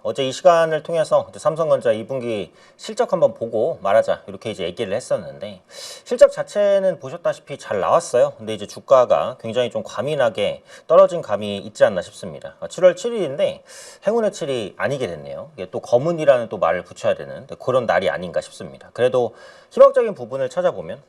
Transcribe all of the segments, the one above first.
어제 이 시간을 통해서 삼성전자 2분기 실적 한번 보고 말하자 이렇게 이제 얘기를 했었는데 실적 자체는 보셨다시피 잘 나왔어요. 근데 이제 주가가 굉장히 좀 과민하게 떨어진 감이 있지 않나 싶습니다. 7월 7일인데 행운의 7이 아니게 됐네요. 이게 또 검은이라는 또 말을 붙여야 되는 그런 날이 아닌가 싶습니다. 그래도 희망적인 부분을 찾아보면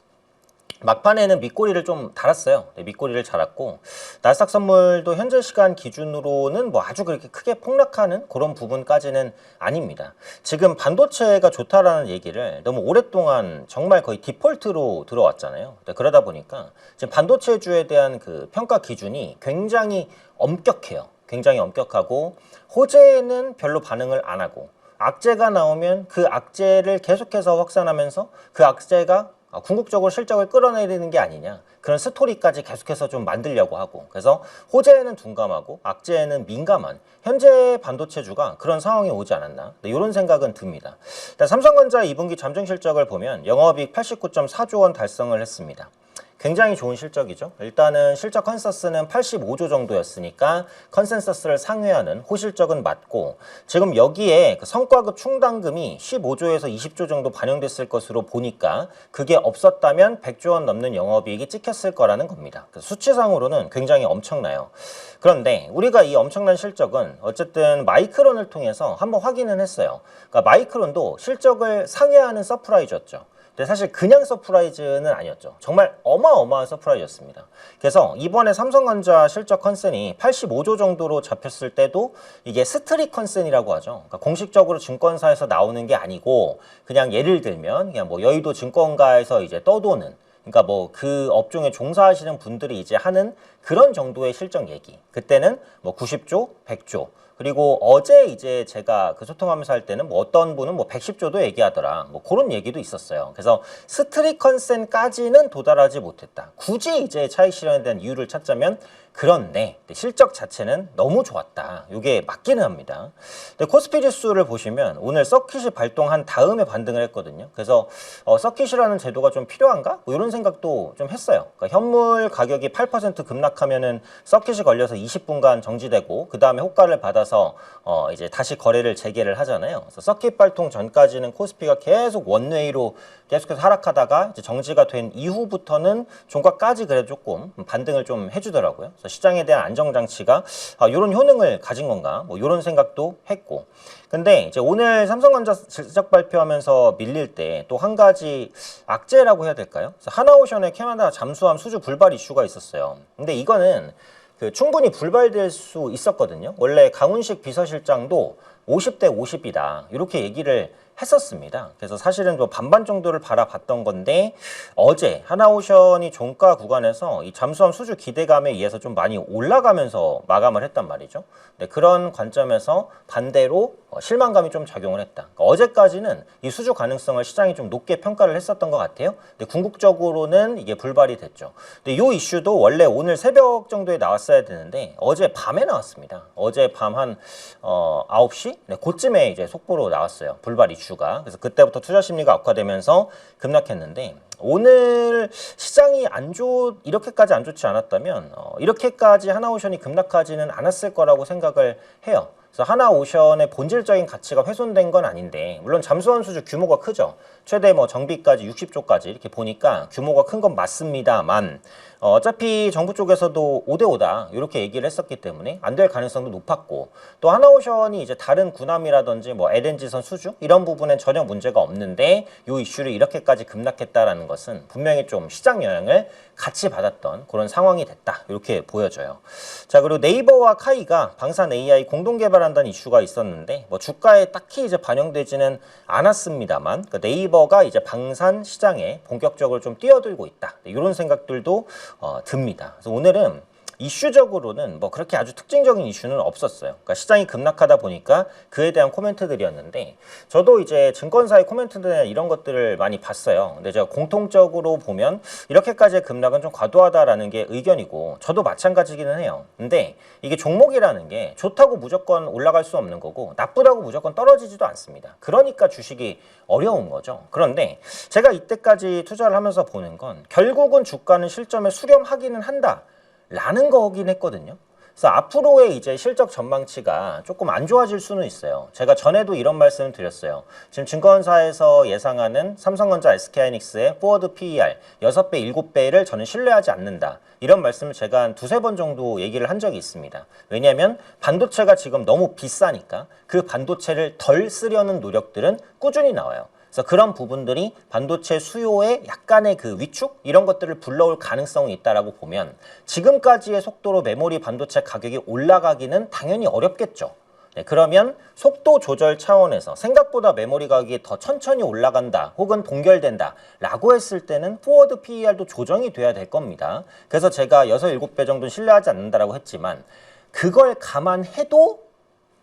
막판에는 밑꼬리를 좀 달았어요. 네, 밑꼬리를 달았고 나스닥 선물도 현재 시간 기준으로는 뭐 아주 그렇게 크게 폭락하는 그런 부분까지는 아닙니다. 지금 반도체가 좋다라는 얘기를 너무 오랫동안 정말 거의 디폴트로 들어왔잖아요. 네, 그러다 보니까 지금 반도체주에 대한 그 평가 기준이 굉장히 엄격해요. 굉장히 엄격하고 호재는 별로 반응을 안 하고 악재가 나오면 그 악재를 계속해서 확산하면서 그 악재가 궁극적으로 실적을 끌어내리는 게 아니냐 그런 스토리까지 계속해서 좀 만들려고 하고 그래서 호재에는 둔감하고 악재에는 민감한 현재 반도체주가 그런 상황이 오지 않았나 이런 생각은 듭니다. 삼성전자 2분기 잠정 실적을 보면 영업이익 89.4조 원 달성을 했습니다. 굉장히 좋은 실적이죠. 일단은 실적 컨센서스는 85조 정도였으니까 컨센서스를 상회하는 호실적은 맞고 지금 여기에 그 성과급 충당금이 15조에서 20조 정도 반영됐을 것으로 보니까 그게 없었다면 100조 원 넘는 영업이익이 찍혔을 거라는 겁니다. 수치상으로는 굉장히 엄청나요. 그런데 우리가 이 엄청난 실적은 어쨌든 마이크론을 통해서 한번 확인은 했어요. 그러니까 마이크론도 실적을 상회하는 서프라이즈였죠. 근데 사실 그냥 서프라이즈는 아니었죠. 정말 어마어마한 서프라이즈였습니다. 그래서 이번에 삼성전자 실적 컨센이 85조 정도로 잡혔을 때도 이게 스트릿 컨센이라고 하죠. 그러니까 공식적으로 증권사에서 나오는 게 아니고 그냥 예를 들면 그냥 뭐 여의도 증권가에서 이제 떠도는 그러니까 뭐 그 업종에 종사하시는 분들이 이제 하는 그런 정도의 실적 얘기. 그때는 뭐 90조, 100조. 그리고 어제 이제 제가 그 소통하면서 할 때는 뭐 어떤 분은 뭐 110조도 얘기하더라. 뭐 그런 얘기도 있었어요. 그래서 스트릿 컨센까지는 도달하지 못했다. 굳이 이제 차익 실현에 대한 이유를 찾자면 그런데 실적 자체는 너무 좋았다. 이게 맞기는 합니다. 근데 코스피 지수를 보시면 오늘 서킷이 발동한 다음에 반등을 했거든요. 그래서 서킷이라는 제도가 좀 필요한가? 뭐 이런 생각도 좀 했어요. 그러니까 현물 가격이 8% 급락하면은 서킷이 걸려서 20분간 정지되고 그 다음에 호가를 받아서 이제 다시 거래를 재개를 하잖아요. 그래서 서킷 발동 전까지는 코스피가 계속 원웨이로 계속해서 하락하다가 이제 정지가 된 이후부터는 종가까지 그래도 조금 반등을 좀 해주더라고요. 그래서 시장에 대한 안정장치가 이런 효능을 가진 건가 뭐 이런 생각도 했고 근데 이제 오늘 삼성전자 실적 발표하면서 밀릴 때 또 한 가지 악재라고 해야 될까요? 그래서 하나오션의 캐나다 잠수함 수주 불발 이슈가 있었어요. 근데 이거는 충분히 불발될 수 있었거든요. 원래 강훈식 비서실장도 50대 50이다 이렇게 얘기를 했었습니다. 그래서 사실은 뭐 반반 정도를 바라봤던 건데 어제 하나오션이 종가 구간에서 이 잠수함 수주 기대감에 의해서 좀 많이 올라가면서 마감을 했단 말이죠. 네, 그런 관점에서 반대로 실망감이 좀 작용을 했다. 그러니까 어제까지는 이 수주 가능성을 시장이 좀 높게 평가를 했었던 것 같아요. 근데 궁극적으로는 이게 불발이 됐죠. 근데 이 이슈도 원래 오늘 새벽 정도에 나왔어야 되는데 어제 밤에 나왔습니다. 어제 밤 한 9시? 네, 그쯤에 이제 속보로 나왔어요. 불발 이슈가. 그래서 그때부터 투자 심리가 악화되면서 급락했는데 오늘 시장이 이렇게까지 안 좋지 않았다면 이렇게까지 하나오션이 급락하지는 않았을 거라고 생각을 해요. 그래서 하나오션의 본질적인 가치가 훼손된 건 아닌데 물론 잠수함 수주 규모가 크죠. 최대 뭐 정비까지 60조까지 이렇게 보니까 규모가 큰 건 맞습니다만 어차피 정부 쪽에서도 5대5다 이렇게 얘기를 했었기 때문에 안 될 가능성도 높았고 또 하나오션이 이제 다른 군함이라든지 뭐 LNG선 수주 이런 부분엔 전혀 문제가 없는데 이 이슈를 이렇게까지 급락했다라는 것은 분명히 좀 시장 영향을 같이 받았던 그런 상황이 됐다 이렇게 보여져요. 자 그리고 네이버와 카이가 방산 AI 공동 개발한다는 이슈가 있었는데 뭐 주가에 딱히 이제 반영되지는 않았습니다만 그 네이버가 이제 방산 시장에 본격적으로 좀 뛰어들고 있다 이런 생각들도 듭니다. 그래서 오늘은 이슈적으로는 뭐 그렇게 아주 특징적인 이슈는 없었어요. 그러니까 시장이 급락하다 보니까 그에 대한 코멘트들이었는데 저도 이제 증권사의 코멘트들이나 이런 것들을 많이 봤어요. 근데 제가 공통적으로 보면 이렇게까지의 급락은 좀 과도하다라는 게 의견이고 저도 마찬가지기는 해요. 근데 이게 종목이라는 게 좋다고 무조건 올라갈 수 없는 거고 나쁘다고 무조건 떨어지지도 않습니다. 그러니까 주식이 어려운 거죠. 그런데 제가 이때까지 투자를 하면서 보는 건 결국은 주가는 실점에 수렴하기는 한다. 라는 거긴 했거든요. 그래서 앞으로의 이제 실적 전망치가 조금 안 좋아질 수는 있어요. 제가 전에도 이런 말씀을 드렸어요. 지금 증권사에서 예상하는 삼성전자, SK하이닉스의 포워드 PER 6배, 7배를 저는 신뢰하지 않는다. 이런 말씀을 제가 한 두세 번 정도 얘기를 한 적이 있습니다. 왜냐하면 반도체가 지금 너무 비싸니까 그 반도체를 덜 쓰려는 노력들은 꾸준히 나와요. 그래서 그런 부분들이 반도체 수요의 약간의 그 위축 이런 것들을 불러올 가능성이 있다라고 보면 지금까지의 속도로 메모리 반도체 가격이 올라가기는 당연히 어렵겠죠. 네, 그러면 속도 조절 차원에서 생각보다 메모리 가격이 더 천천히 올라간다 혹은 동결된다 라고 했을 때는 포워드 PER도 조정이 돼야 될 겁니다. 그래서 제가 6, 7배 정도는 신뢰하지 않는다라고 했지만 그걸 감안해도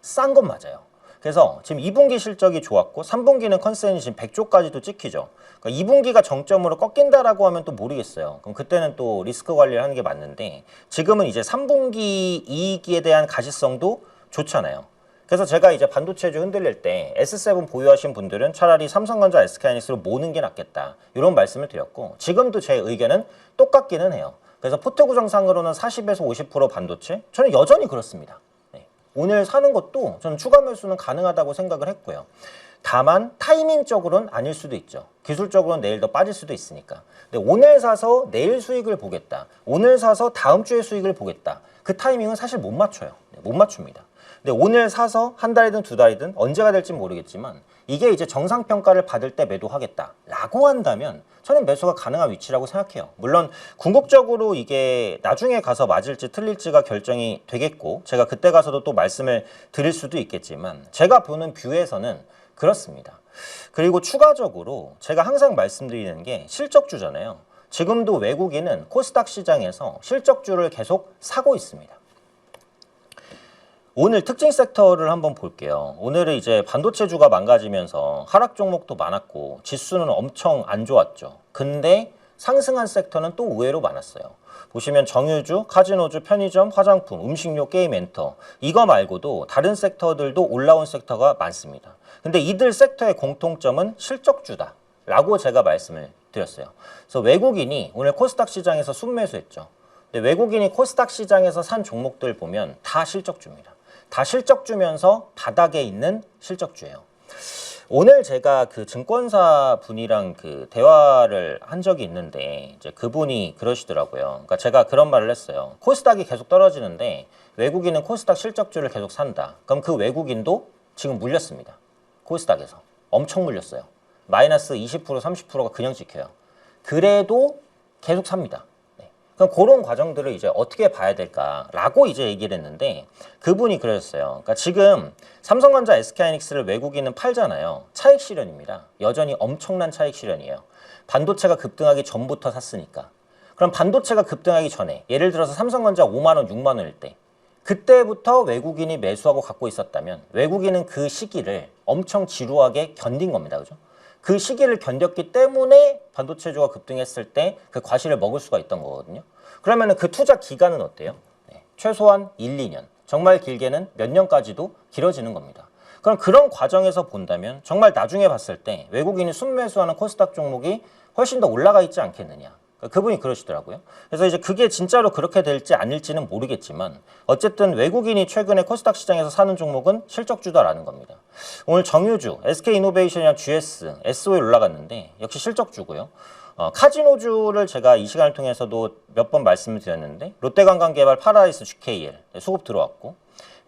싼 건 맞아요. 그래서 지금 2분기 실적이 좋았고 3분기는 컨센이 지금 100조까지도 찍히죠. 그러니까 2분기가 정점으로 꺾인다라고 하면 또 모르겠어요. 그럼 그때는 또 리스크 관리를 하는 게 맞는데 지금은 이제 3분기 이익에 대한 가시성도 좋잖아요. 그래서 제가 이제 반도체주 흔들릴 때 S7 보유하신 분들은 차라리 삼성전자, SK하이닉스로 모으는 게 낫겠다. 이런 말씀을 드렸고 지금도 제 의견은 똑같기는 해요. 그래서 포트 구성상으로는 40에서 50% 반도체 저는 여전히 그렇습니다. 오늘 사는 것도 저는 추가 매수는 가능하다고 생각을 했고요. 다만 타이밍적으로는 아닐 수도 있죠. 기술적으로는 내일 더 빠질 수도 있으니까. 근데 오늘 사서 내일 수익을 보겠다. 오늘 사서 다음 주에 수익을 보겠다. 그 타이밍은 사실 못 맞춰요. 못 맞춥니다. 근데 오늘 사서 한 달이든 두 달이든 언제가 될지 모르겠지만 이게 이제 정상평가를 받을 때 매도하겠다라고 한다면 저는 매수가 가능한 위치라고 생각해요. 물론 궁극적으로 이게 나중에 가서 맞을지 틀릴지가 결정이 되겠고 제가 그때 가서도 또 말씀을 드릴 수도 있겠지만 제가 보는 뷰에서는 그렇습니다. 그리고 추가적으로 제가 항상 말씀드리는 게 실적주잖아요. 지금도 외국인은 코스닥 시장에서 실적주를 계속 사고 있습니다. 오늘 특징 섹터를 한번 볼게요. 오늘은 이제 반도체주가 망가지면서 하락 종목도 많았고 지수는 엄청 안 좋았죠. 근데 상승한 섹터는 또 의외로 많았어요. 보시면 정유주, 카지노주, 편의점, 화장품, 음식료, 게임, 엔터 이거 말고도 다른 섹터들도 올라온 섹터가 많습니다. 근데 이들 섹터의 공통점은 실적주다 라고 제가 말씀을 드렸어요. 그래서 외국인이 오늘 코스닥 시장에서 순매수했죠. 근데 외국인이 코스닥 시장에서 산 종목들 보면 다 실적주입니다. 다 실적주면서 바닥에 있는 실적주예요. 오늘 제가 그 증권사 분이랑 그 대화를 한 적이 있는데 이제 그분이 그러시더라고요. 그러니까 제가 그런 말을 했어요. 코스닥이 계속 떨어지는데 외국인은 코스닥 실적주를 계속 산다. 그럼 그 외국인도 지금 물렸습니다. 코스닥에서. 엄청 물렸어요. 마이너스 20%, 30%가 그냥 찍혀요. 그래도 계속 삽니다. 그럼 그런 과정들을 이제 어떻게 봐야 될까라고 이제 얘기를 했는데 그분이 그러셨어요. 그러니까 지금 삼성전자, SK하이닉스를 외국인은 팔잖아요. 차익 실현입니다. 여전히 엄청난 차익 실현이에요. 반도체가 급등하기 전부터 샀으니까. 그럼 반도체가 급등하기 전에 예를 들어서 삼성전자 5만 원, 6만 원일 때 그때부터 외국인이 매수하고 갖고 있었다면 외국인은 그 시기를 엄청 지루하게 견딘 겁니다. 그죠? 그 시기를 견뎠기 때문에 반도체주가 급등했을 때 그 과실을 먹을 수가 있던 거거든요. 그러면 그 투자 기간은 어때요? 최소한 1, 2년, 정말 길게는 몇 년까지도 길어지는 겁니다. 그럼 그런 과정에서 본다면 정말 나중에 봤을 때 외국인이 순매수하는 코스닥 종목이 훨씬 더 올라가 있지 않겠느냐. 그분이 그러시더라고요. 그래서 이제 그게 진짜로 그렇게 될지 아닐지는 모르겠지만 어쨌든 외국인이 최근에 코스닥 시장에서 사는 종목은 실적주다라는 겁니다. 오늘 정유주, SK이노베이션이랑 GS, SO에 올라갔는데 역시 실적주고요. 카지노주를 제가 이 시간을 통해서도 몇 번 말씀을 드렸는데 롯데관광개발, 파라다이스, GKL 수급 들어왔고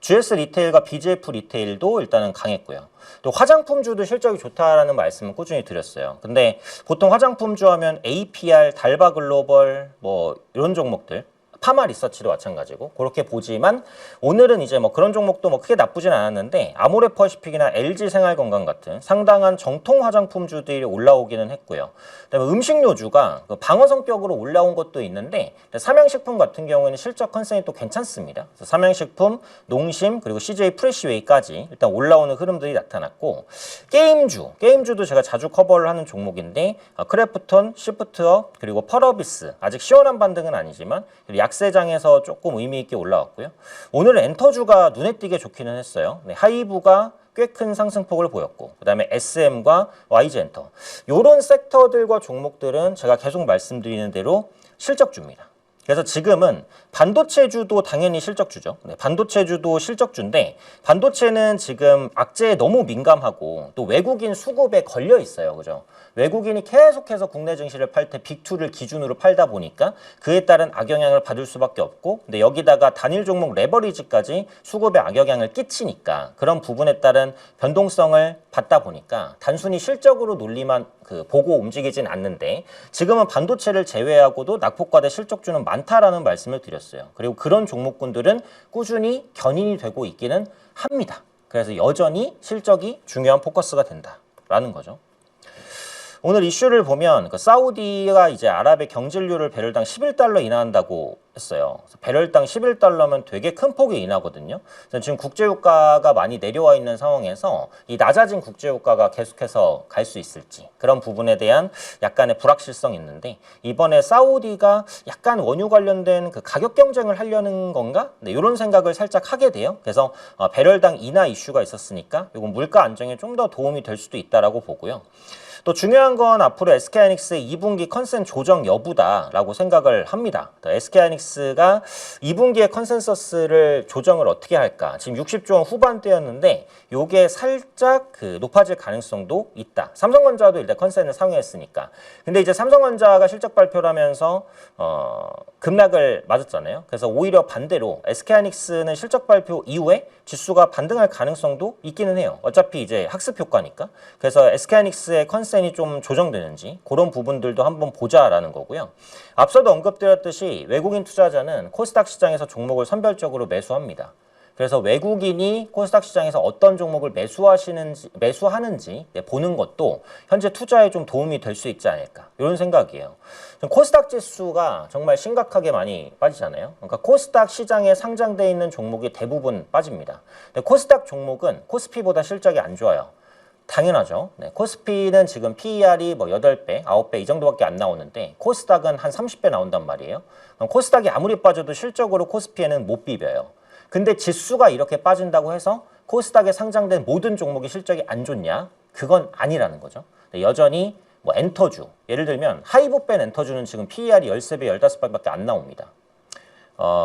GS 리테일과 BGF 리테일도 일단은 강했고요. 또 화장품주도 실적이 좋다라는 말씀을 꾸준히 드렸어요. 근데 보통 화장품주 하면 APR, 달바글로벌 뭐 이런 종목들 파마 리서치도 마찬가지고 그렇게 보지만 오늘은 이제 뭐 그런 종목도 뭐 크게 나쁘진 않았는데 아모레퍼시픽이나 LG생활건강 같은 상당한 정통 화장품주들이 올라오기는 했고요. 그다음에 음식료주가 방어 성격으로 올라온 것도 있는데 삼양식품 같은 경우에는 실적 컨센이 또 괜찮습니다. 그래서 삼양식품, 농심 그리고 CJ 프레시웨이까지 일단 올라오는 흐름들이 나타났고 게임주도 제가 자주 커버를 하는 종목인데 크래프톤, 시프트업 그리고 펄어비스 아직 시원한 반등은 아니지만 약세장에서 조금 의미 있게 올라왔고요. 오늘은 엔터주가 눈에 띄게 좋기는 했어요. 하이브가 꽤 큰 상승폭을 보였고 그 다음에 SM과 YG엔터 이런 섹터들과 종목들은 제가 계속 말씀드리는 대로 실적주입니다. 그래서 지금은 반도체주도 당연히 실적주죠. 네, 반도체주도 실적주인데 반도체는 지금 악재에 너무 민감하고 또 외국인 수급에 걸려 있어요. 그죠? 외국인이 계속해서 국내 증시를 팔 때 빅2를 기준으로 팔다 보니까 그에 따른 악영향을 받을 수밖에 없고 근데 여기다가 단일 종목 레버리지까지 수급에 악영향을 끼치니까 그런 부분에 따른 변동성을 받다 보니까 단순히 실적으로 논리만 보고 움직이진 않는데 지금은 반도체를 제외하고도 낙폭과대 실적주는 많다라는 말씀을 드렸어요. 그리고 그런 종목군들은 꾸준히 견인이 되고 있기는 합니다. 그래서 여전히 실적이 중요한 포커스가 된다라는 거죠. 오늘 이슈를 보면 사우디가 이제 아랍의 경질료를 배럴당 11달러 인하한다고 했어요. 배럴당 11달러면 되게 큰 폭의 인하거든요. 지금 국제유가가 많이 내려와 있는 상황에서 이 낮아진 국제유가가 계속해서 갈 수 있을지 그런 부분에 대한 약간의 불확실성이 있는데 이번에 사우디가 약간 원유 관련된 가격 경쟁을 하려는 건가? 네, 이런 생각을 살짝 하게 돼요. 그래서 배럴당 인하 이슈가 있었으니까 이건 물가 안정에 좀 더 도움이 될 수도 있다라고 보고요. 또 중요한 건 앞으로 SK하이닉스의 2분기 컨센 조정 여부다라고 생각을 합니다. SK하이닉스가 2분기의 컨센서스를 조정을 어떻게 할까? 지금 60조 원 후반대였는데 요게 살짝 높아질 가능성도 있다. 삼성전자도 일단 컨센을 상회했으니까. 근데 이제 삼성전자가 실적 발표를 하면서 급락을 맞았잖아요. 그래서 오히려 반대로 SK하이닉스는 실적 발표 이후에 지수가 반등할 가능성도 있기는 해요. 어차피 이제 학습 효과니까. 그래서 SK하이닉스의 컨센이 좀 조정되는지 그런 부분들도 한번 보자라는 거고요. 앞서도 언급드렸듯이 외국인 투자자는 코스닥 시장에서 종목을 선별적으로 매수합니다. 그래서 외국인이 코스닥 시장에서 어떤 종목을 매수하는지 보는 것도 현재 투자에 좀 도움이 될 수 있지 않을까 이런 생각이에요. 코스닥 지수가 정말 심각하게 많이 빠지잖아요. 그러니까 코스닥 시장에 상장되어 있는 종목이 대부분 빠집니다. 근데 코스닥 종목은 코스피보다 실적이 안 좋아요. 당연하죠. 네, 코스피는 지금 PER이 8배, 9배 이 정도밖에 안 나오는데 코스닥은 한 30배 나온단 말이에요. 코스닥이 아무리 빠져도 실적으로 코스피에는 못 비벼요. 근데 지수가 이렇게 빠진다고 해서 코스닥에 상장된 모든 종목이 실적이 안 좋냐? 그건 아니라는 거죠. 여전히 엔터주, 예를 들면 하이브밴 엔터주는 지금 PER이 13배, 15배밖에 안 나옵니다.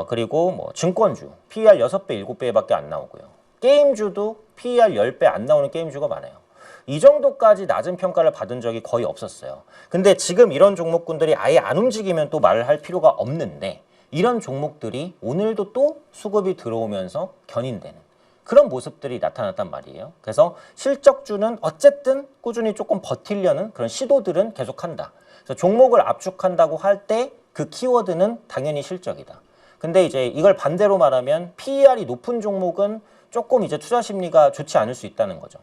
그리고 증권주, PER 6배, 7배밖에 안 나오고요. 게임주도 PER 10배 안 나오는 게임주가 많아요. 이 정도까지 낮은 평가를 받은 적이 거의 없었어요. 근데 지금 이런 종목군들이 아예 안 움직이면 또 말을 할 필요가 없는데 이런 종목들이 오늘도 또 수급이 들어오면서 견인되는 그런 모습들이 나타났단 말이에요. 그래서 실적주는 어쨌든 꾸준히 조금 버티려는 그런 시도들은 계속한다. 그래서 종목을 압축한다고 할 때 그 키워드는 당연히 실적이다. 근데 이제 이걸 반대로 말하면 PER이 높은 종목은 조금 이제 투자 심리가 좋지 않을 수 있다는 거죠.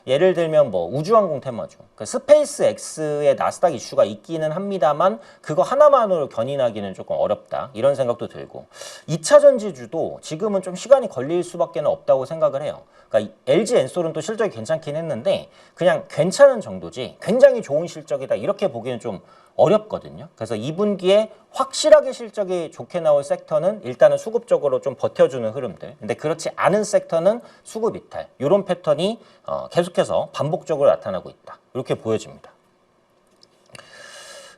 예를 들면 우주항공 테마주, 스페이스X의 나스닥 이슈가 있기는 합니다만 그거 하나만으로 견인하기는 조금 어렵다. 이런 생각도 들고 2차 전지주도 지금은 좀 시간이 걸릴 수밖에 없다고 생각을 해요. 그러니까 LG 엔솔은 또 실적이 괜찮긴 했는데 그냥 괜찮은 정도지 굉장히 좋은 실적이다 이렇게 보기는 좀 어렵거든요. 그래서 2분기에 확실하게 실적이 좋게 나올 섹터는 일단은 수급적으로 좀 버텨주는 흐름들. 근데 그렇지 않은 섹터는 수급 이탈. 이런 패턴이 계속해서 반복적으로 나타나고 있다. 이렇게 보여집니다.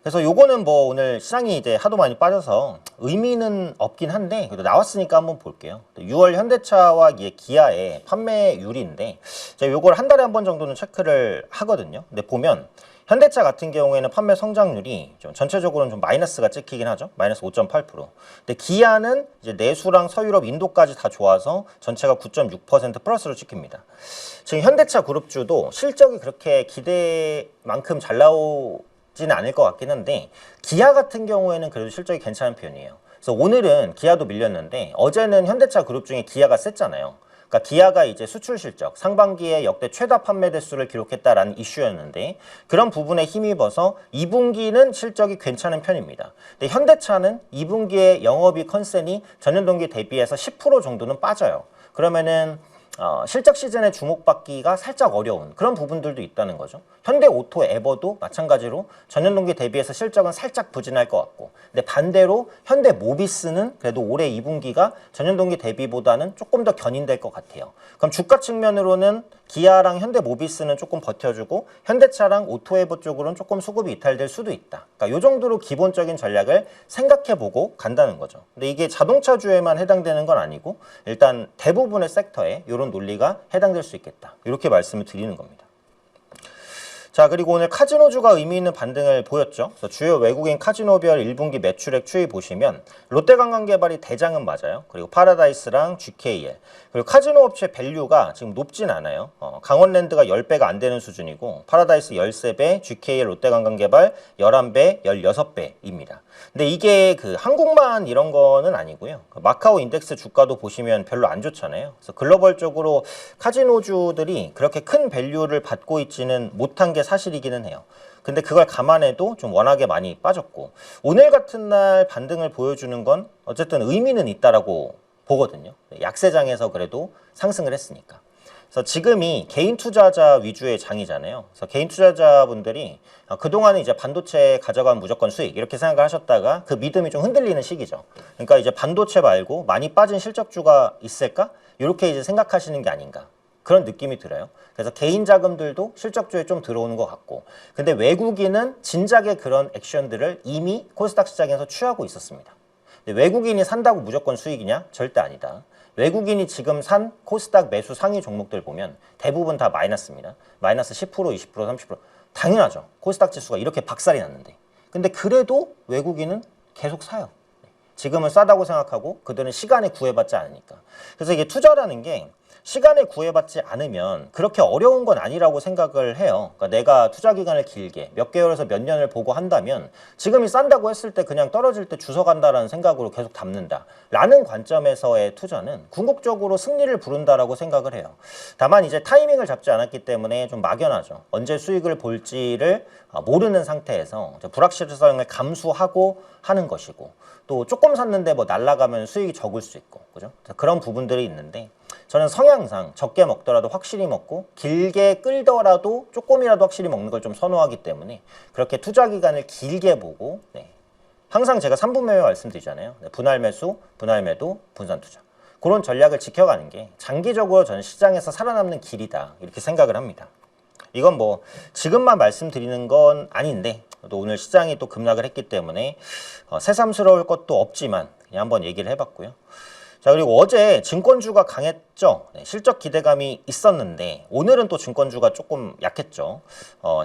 그래서 요거는 오늘 시장이 이제 하도 많이 빠져서 의미는 없긴 한데 그래도 나왔으니까 한번 볼게요. 6월 현대차와 기아의 판매율인데 제가 요걸 한 달에 한 번 정도는 체크를 하거든요. 근데 보면 현대차 같은 경우에는 판매 성장률이 좀 전체적으로는 좀 마이너스가 찍히긴 하죠. 마이너스 5.8%. 근데 기아는 이제 내수랑 서유럽, 인도까지 다 좋아서 전체가 9.6% 플러스로 찍힙니다. 지금 현대차 그룹주도 실적이 그렇게 기대만큼 잘 나오지는 않을 것 같긴 한데 기아 같은 경우에는 그래도 실적이 괜찮은 편이에요. 그래서 오늘은 기아도 밀렸는데 어제는 현대차 그룹 중에 기아가 셌잖아요. 그러니까 기아가 이제 수출 실적, 상반기에 역대 최다 판매 대수를 기록했다라는 이슈였는데 그런 부분에 힘입어서 2분기는 실적이 괜찮은 편입니다. 근데 현대차는 2분기에 영업이익 컨센이 전년 동기 대비해서 10% 정도는 빠져요. 그러면은 실적 시즌에 주목받기가 살짝 어려운 그런 부분들도 있다는 거죠. 현대오토, 에버도 마찬가지로 전년 동기 대비해서 실적은 살짝 부진할 것 같고, 근데 반대로 현대모비스는 그래도 올해 2분기가 전년 동기 대비보다는 조금 더 견인될 것 같아요. 그럼 주가 측면으로는 기아랑 현대모비스는 조금 버텨주고 현대차랑 오토에버 쪽으로는 조금 수급이 이탈될 수도 있다. 그러니까 이 정도로 기본적인 전략을 생각해보고 간다는 거죠. 근데 이게 자동차주에만 해당되는 건 아니고 일단 대부분의 섹터에 이런 논리가 해당될 수 있겠다. 이렇게 말씀을 드리는 겁니다. 자, 그리고 오늘 카지노주가 의미 있는 반등을 보였죠. 그래서 주요 외국인 카지노별 1분기 매출액 추이 보시면 롯데관광개발이 대장은 맞아요. 그리고 파라다이스랑 GKL. 그리고 카지노 업체 밸류가 지금 높진 않아요. 강원랜드가 10배가 안 되는 수준이고 파라다이스 13배, GKL 롯데관광개발 11배, 16배입니다. 근데 이게 그 한국만 이런 거는 아니고요. 마카오 인덱스 주가도 보시면 별로 안 좋잖아요. 그래서 글로벌적으로 카지노주들이 그렇게 큰 밸류를 받고 있지는 못한 게 사실이기는 해요. 근데 그걸 감안해도 좀 워낙에 많이 빠졌고 오늘 같은 날 반등을 보여주는 건 어쨌든 의미는 있다라고 보거든요. 약세장에서 그래도 상승을 했으니까. 그래서 지금이 개인 투자자 위주의 장이잖아요. 그래서 개인 투자자분들이 그동안은 이제 반도체 가져가면 무조건 수익 이렇게 생각을 하셨다가 그 믿음이 좀 흔들리는 시기죠. 그러니까 이제 반도체 말고 많이 빠진 실적주가 있을까? 이렇게 이제 생각하시는 게 아닌가. 그런 느낌이 들어요. 그래서 개인 자금들도 실적주에 좀 들어오는 것 같고, 근데 외국인은 진작에 그런 액션들을 이미 코스닥 시장에서 취하고 있었습니다. 근데 외국인이 산다고 무조건 수익이냐? 절대 아니다. 외국인이 지금 산 코스닥 매수 상위 종목들 보면 대부분 다 마이너스입니다. 마이너스 10%, 20%, 30%. 당연하죠. 코스닥 지수가 이렇게 박살이 났는데. 근데 그래도 외국인은 계속 사요. 지금은 싸다고 생각하고 그들은 시간에 구애받지 않으니까. 그래서 이게 투자라는 게 시간에 구애받지 않으면 그렇게 어려운 건 아니라고 생각을 해요. 그러니까 내가 투자 기간을 길게 몇 개월에서 몇 년을 보고 한다면 지금이 싼다고 했을 때 그냥 떨어질 때 주워 간다라는 생각으로 계속 담는다 라는 관점에서의 투자는 궁극적으로 승리를 부른다라고 생각을 해요. 다만 이제 타이밍을 잡지 않았기 때문에 좀 막연하죠. 언제 수익을 볼지를 모르는 상태에서 불확실성을 감수하고 하는 것이고, 또 조금 샀는데 뭐 날아가면 수익이 적을 수 있고, 그죠? 그런 부분들이 있는데 저는 성향상 적게 먹더라도 확실히 먹고 길게 끌더라도 조금이라도 확실히 먹는 걸 좀 선호하기 때문에 그렇게 투자 기간을 길게 보고, 항상 제가 3분 매매 말씀드리잖아요. 분할 매수, 분할 매도, 분산 투자. 그런 전략을 지켜가는 게 장기적으로 저는 시장에서 살아남는 길이다 이렇게 생각을 합니다. 이건 뭐 지금만 말씀드리는 건 아닌데 또 오늘 시장이 또 급락을 했기 때문에 새삼스러울 것도 없지만 그냥 한번 얘기를 해봤고요. 자, 그리고 어제 증권주가 강했죠. 실적 기대감이 있었는데 오늘은 또 증권주가 조금 약했죠.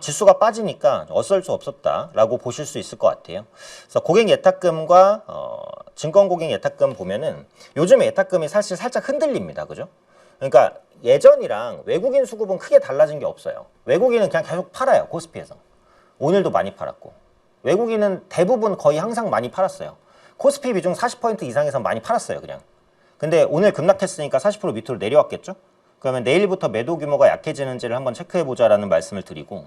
지수가 빠지니까 어쩔 수 없었다라고 보실 수 있을 것 같아요. 그래서 고객 예탁금과 증권 고객 예탁금 보면은 요즘에 예탁금이 사실 살짝 흔들립니다. 그죠? 그러니까 예전이랑 외국인 수급은 크게 달라진 게 없어요. 외국인은 그냥 계속 팔아요. 코스피에서. 오늘도 많이 팔았고. 외국인은 대부분 거의 항상 많이 팔았어요. 코스피 비중 40% 이상에서 많이 팔았어요. 그냥. 근데 오늘 급락했으니까 40% 밑으로 내려왔겠죠? 그러면 내일부터 매도 규모가 약해지는지를 한번 체크해보자라는 말씀을 드리고,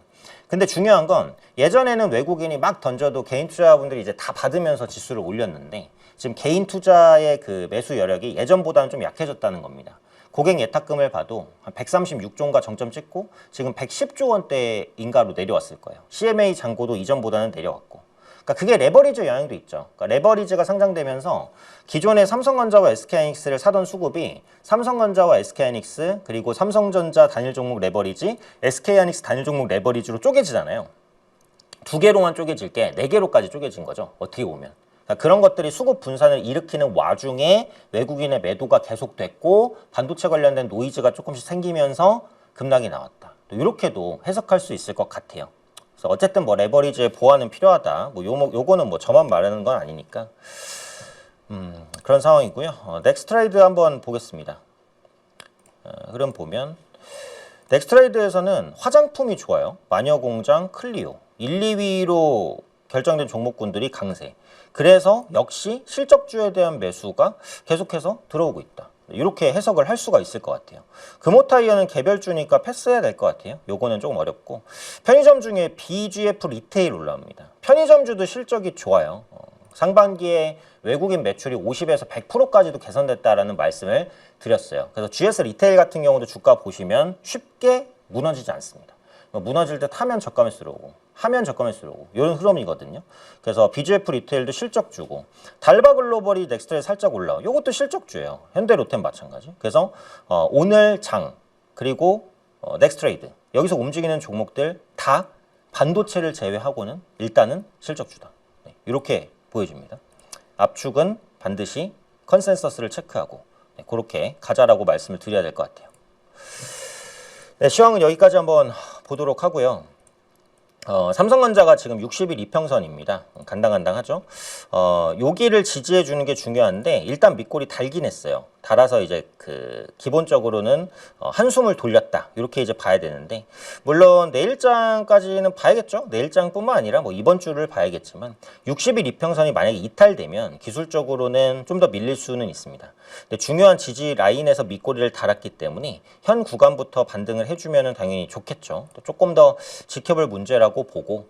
근데 중요한 건 예전에는 외국인이 막 던져도 개인 투자자분들이 이제 다 받으면서 지수를 올렸는데 지금 개인 투자의 그 매수 여력이 예전보다는 좀 약해졌다는 겁니다. 고객 예탁금을 봐도 한 136조인가 정점 찍고 지금 110조 원대 인가로 내려왔을 거예요. CMA 잔고도 이전보다는 내려왔고. 그러니까 그게 레버리지 영향도 있죠. 그러니까 레버리지가 상장되면서 기존의 삼성전자와 SK하이닉스를 사던 수급이 삼성전자와 SK하이닉스 그리고 삼성전자 단일 종목 레버리지, SK하이닉스 단일 종목 레버리지로 쪼개지잖아요. 두 개로만 쪼개질 게 네 개로까지 쪼개진 거죠. 어떻게 보면. 그러니까 그런 것들이 수급 분산을 일으키는 와중에 외국인의 매도가 계속됐고 반도체 관련된 노이즈가 조금씩 생기면서 급락이 나왔다. 또 이렇게도 해석할 수 있을 것 같아요. 그래서 어쨌든 뭐 레버리지의 보완은 필요하다. 뭐 요거는 뭐 저만 말하는 건 아니니까 그런 상황이고요. 넥스트레이드 한번 보겠습니다. 흐름 보면 넥스트레이드에서는 화장품이 좋아요. 마녀공장, 클리오 1, 2위로 결정된 종목군들이 강세. 그래서 역시 실적주에 대한 매수가 계속해서 들어오고 있다. 이렇게 해석을 할 수가 있을 것 같아요. 금호타이어는 개별주니까 패스해야 될 것 같아요. 요거는 조금 어렵고, 편의점 중에 BGF 리테일 올라옵니다. 편의점주도 실적이 좋아요. 상반기에 외국인 매출이 50에서 100%까지도 개선됐다라는 말씀을 드렸어요. 그래서 GS 리테일 같은 경우도 주가 보시면 쉽게 무너지지 않습니다. 무너질 때 타면 저가 매수로 오고 하면 저가 매수로 오고 이런 흐름이거든요. 그래서 BGF 리테일도 실적주고 달바 글로벌이 넥스트에 살짝 올라와. 이것도 실적주예요. 현대 롯데 마찬가지. 그래서 오늘 장 그리고 넥스트레이드 여기서 움직이는 종목들 다 반도체를 제외하고는 일단은 실적주다. 네, 이렇게 보여집니다. 압축은 반드시 컨센서스를 체크하고 네, 그렇게 가자라고 말씀을 드려야 될 것 같아요. 네, 시황은 여기까지 한번 보도록 하고요. 삼성전자가 지금 60일 이평선입니다. 간당간당하죠. 여기를 지지해 주는 게 중요한데 일단 밑골이 달긴 했어요. 달아서 이제 그 기본적으로는 한숨을 돌렸다 이렇게 이제 봐야 되는데 물론 내일장까지는 봐야겠죠. 내일장뿐만 아니라 뭐 이번 주를 봐야겠지만 60일 이평선이 만약에 이탈되면 기술적으로는 좀 더 밀릴 수는 있습니다. 근데 중요한 지지 라인에서 밑꼬리를 달았기 때문에 현 구간부터 반등을 해주면은 당연히 좋겠죠. 또 조금 더 지켜볼 문제라고 보고.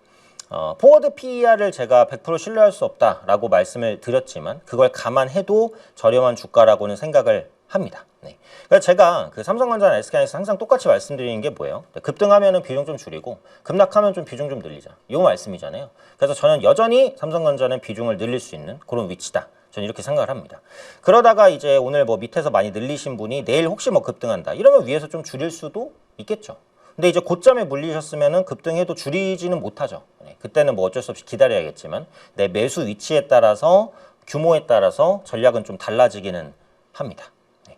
포워드 PER을 제가 100% 신뢰할 수 없다라고 말씀을 드렸지만 그걸 감안해도 저렴한 주가라고는 생각을 합니다. 네. 그래서 제가 그 삼성전자나 SK하이닉스 항상 똑같이 말씀드리는 게 뭐예요? 급등하면은 비중 좀 줄이고 급락하면 좀 비중 좀 늘리자. 이 말씀이잖아요. 그래서 저는 여전히 삼성전자는 비중을 늘릴 수 있는 그런 위치다. 저는 이렇게 생각을 합니다. 그러다가 이제 오늘 뭐 밑에서 많이 늘리신 분이 내일 혹시 뭐 급등한다. 이러면 위에서 좀 줄일 수도 있겠죠. 근데 이제 고점에 물리셨으면은 급등해도 줄이지는 못하죠. 네, 그때는 뭐 어쩔 수 없이 기다려야겠지만 내 매수 위치에 따라서 규모에 따라서 전략은 좀 달라지기는 합니다. 네.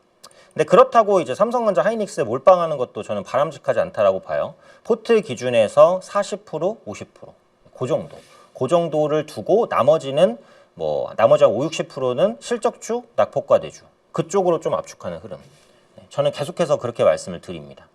근데 그렇다고 이제 삼성전자 하이닉스에 몰빵하는 것도 저는 바람직하지 않다라고 봐요. 포트 기준에서 40%, 50%. 그 정도를 두고 나머지는 뭐 나머지 5, 60%는 실적주, 낙폭과대주. 그쪽으로 좀 압축하는 흐름. 네, 저는 계속해서 그렇게 말씀을 드립니다.